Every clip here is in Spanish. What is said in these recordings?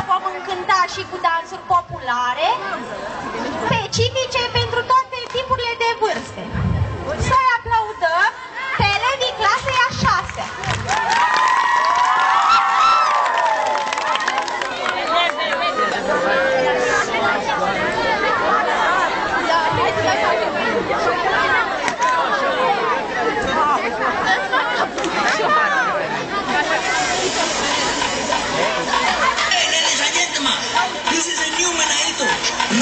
vom încânta și cu dansuri populare, specifice pentru toate tipurile de vârste. Să-i aplaudăm pe elevii clasei a 6-a. This is a new Meneíto,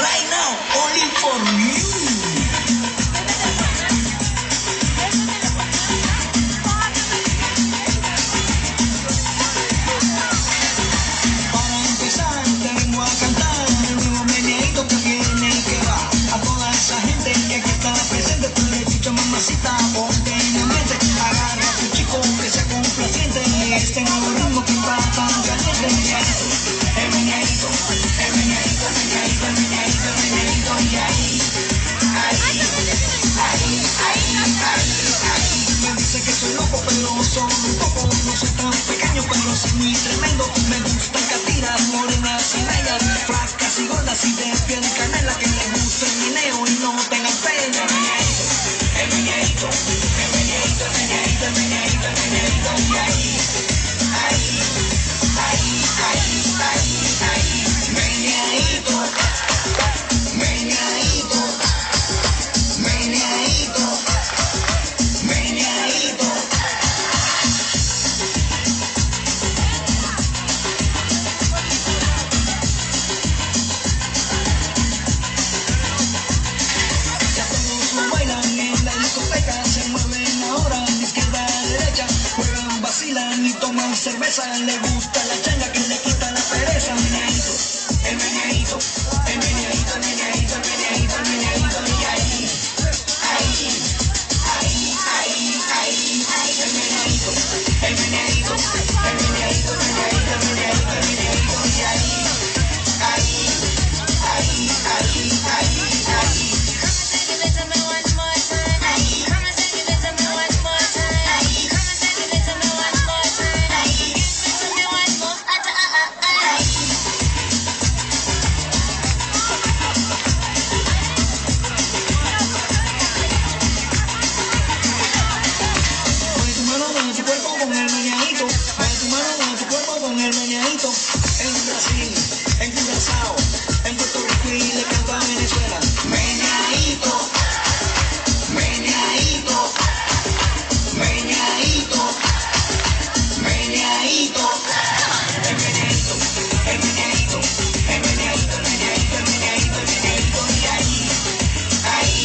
right now, only for you. Para empezar, te vengo a cantar el nuevo Meneíto que viene y que va. A toda esa gente que aquí está presente, tú le escuchas, mamacita, ponte en la mente. Agarra a tu chico que sea complaciente. Este nuevo ritmo que está tan caliente. El Meneíto, el Meneíto, el Meneíto, el Meneíto, el Meneíto, y ahí, ahí, ahí, ahí, ahí. Me dice que soy loco, pero solo un poco. No soy tan pequeño, pero soy muy tremendo. Me gustan catiras, morenas y bellas, flacas y gordas y de piel canela, que les guste el meneo y no tengan pena. El Meneíto, el Meneíto, el Meneíto, el Meneíto, el Meneíto, y ahí, ahí, ahí, ahí, ahí, ahí. Meneíto, Meneíto, Meneíto, Meneíto. Ya todos lo bailan en la discoteca, se mueven ahora de izquierda a derecha, juegan, vacilan y toman cerveza, le gusta la changa que le quita la pereza. Meneíto, el Meneíto, el Meneíto, el Meneíto, el Meneíto, el Meneíto, y ahí, ahí, ahí, ahí, ahí, ahí, el Meneíto, el Meneíto, el Meneíto, el Meneíto, el Meneíto, el Meneíto, y ahí, ahí, ahí, ahí, ahí, ahí. Mueve tu mano, mueve tu cuerpo con el Meneíto. Mueve tu mano, mueve tu cuerpo con el Meneíto. En Brasil, en Curazao, en Puerto Rico y le canto a Venezuela. Meneíto, Meneíto, Meneíto, Meneíto. El Meneíto, el Meneíto, el Meneíto, el Meneíto, el Meneíto, el Meneíto, y ahí, ahí,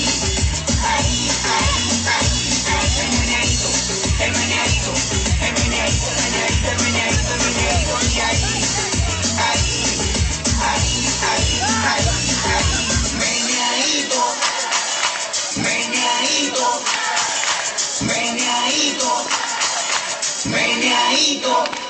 ahí, ahí, ahí, ahí, el Meneíto, el Meneíto, el Meneíto, el Meneíto, el Meneíto, el Meneíto, y ahí, ahí, ahí, ahí, ahí, ahí, Meneíto, Meneíto, Meneíto, Meneíto.